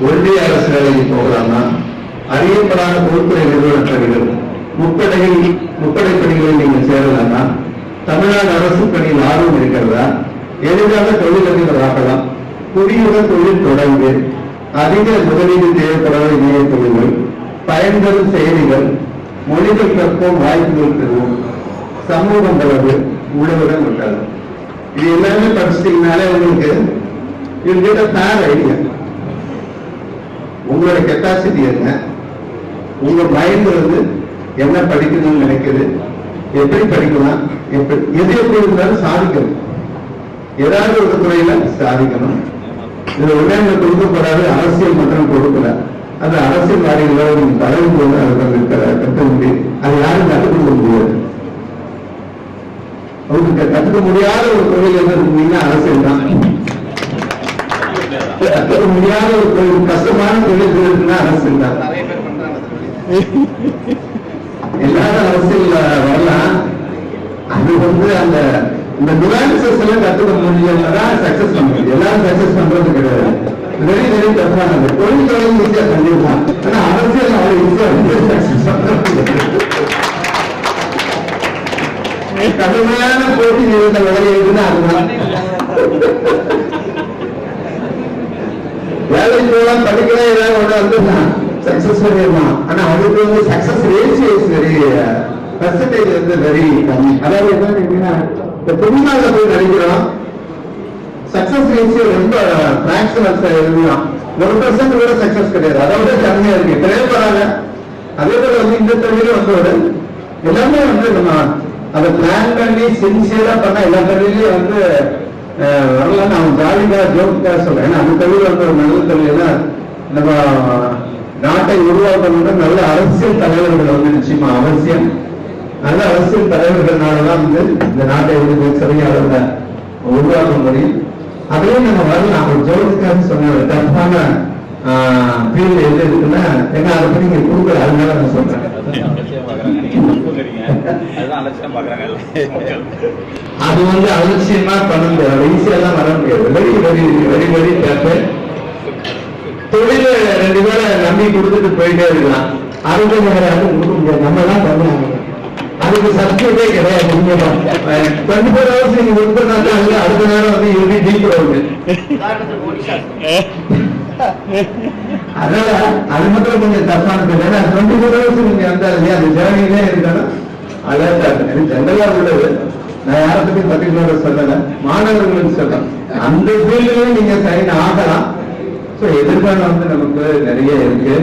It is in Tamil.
ஒன்றிய அரசு வேலைக்கு போகலாமா, அறியப்படாத பொதுத்துறை நிறுவனங்கள் முப்படை பணிகளில் நீங்க சேரலாமா, தமிழ்நாடு அரசு பணியில் ஆர்வம் இருக்கிறதா, எளிதாக தொழிலதிபர் ஆகலாம், குடியுடன் தொழில் தொடங்கு, அதிக முதலீடு தேவைப்படாத இணைய தொழில்கள், பயன்தரும் செயலிகள், மொழிகள் கற்போம், வாய்ப்புகள் பெறுவோம், சமூகம் வளர்வு, உள்ளவுடன் விட்டாது. இது எல்லாமே படிச்சிட்டீங்கனாலே உங்களுக்கு இதுகிட்ட ஃபேர் ஐடியா. உங்களோட கெப்பாசிட்டி என்ன, உங்க மைண்ட் என்ன படிக்கணும்னு நினைக்குது, எப்படி படிக்கலாம், எது எப்படி இருந்தாலும் சாதிக்கணும். ஏதாவது ஒரு துறையில சாதிக்கணும். இது உடனே கொடுக்கப்படாது, அரசியல் மன்றம் கொடுக்கல. அது அரசியல்வாதிகளோட நீங்க பழகும் போது அது கற்றுக்க முடியும். அது யாரும் கற்றுக்க முடியாது. அவருக்கு கற்றுக்க முடியாத ஒரு தொழில் என்ன இருந்தீங்கன்னா அரசியல் தான். கற்றுக்க முடியாத ஒரு தொழில், கஷ்டமான தொழில் இருக்குன்னா அரசியல் தான். எல்லாரும் அரசியல் வரலாம். அது அந்த இந்த நுவான்சஸ் எல்லாம் கற்றுக்க முடியலதான் சக்சஸ் பண்ண முடியும். எல்லாரும் சக்சஸ் பண்றது கிடையாது. வெரி வெரி டஃப்பானது. தொழில் தொடர்ந்து ஈஸியா பண்ணிடலாம். ஆனா அரசியல் அவ்வளவு ஈஸியா சக்சஸ் பண்றது கடுமையான போட்டி இருந்த வேலை இருக்குன்னா அதுதான். வேலை போலாம், படிக்கலாம், ஏதாவது ஒண்ணு வந்துடலாம், சக்சஸ் பண்ணிடலாம். ஆனா அதுக்கு success ratio is very percentage very கம்மி. அதாவது என்ன, திருநாள்ல போய் நடிக்கிறோம், சக்சஸ் ரேஷியோ ரொம்ப பிராக்ஷனல்ஸ் எழுதலாம். 1% கூட சக்சஸ் கிடையாது, அதை விட கம்மியா இருக்கு. திரைப்படாங்க அதே போல இந்த தொழிலும் எல்லாமே நம்ம அதை பிளான் பண்ணி சின்சியரா பண்ண எல்லா தொழிலையும் வரலான்னு அவன் ஜாலிக்கா ஜோக்கா சொல்றேன். ஏன்னா அந்த தொழில் ஒரு நல்ல தொழில் தான். நம்ம நாட்டை உருவாக்கணும். நல்ல அரசியல் தலைவர்கள் நிச்சயமா அவசியம். நல்ல அரசியல் தலைவர்கள்னாலதான் இந்த நாட்டை சரியா அளவில் உருவாக்க முடியும். அதையும் நம்ம வரலாம். ஒரு ஜோதிக்காக சொன்ன டஃப்பான ஃபீல்டு எது இருக்குன்னா, ஏன்னா அதை பத்தி நீங்க கொடுக்கல, அதனால நான் சொல்றேன். அது அலட்சியமா பண்ண முடியாது, ஈஸியா தான் வர முடியாது. Very very very very tough. தொழில 2 பேரை நம்பி கொடுத்துட்டு போயிட்டே இருக்கலாம். ஆரோக்கியம் கொடுக்க முடியாது, நம்ம தான் பண்ணுவாங்க. அதுக்கு சப்ஸ்டியூட்டே கிடையாது. 24 hours நீங்க ஒர்க் பண்ணாங்க, அடுத்த நேரம் எப்படி டீப் ஆகுது. அதனால அது மட்டும் கொஞ்சம் தப்பானது. ஏன்னா 24 hours நீங்க இல்லையா, அந்த ஜேர்னிலே இருக்கணும். அலர்ட்டா இருக்கு. ஜெனரலா உள்ளது, நான் யாரை பத்தி பர்டிகுலரா சொல்லல, மாணவர்களுக்கு சொல்லலாம். அந்த ஃபீல்ட்லயும் நீங்க சைன் ஆகலாம். எதிர்காலம் நமக்கு நிறைய இருக்கு.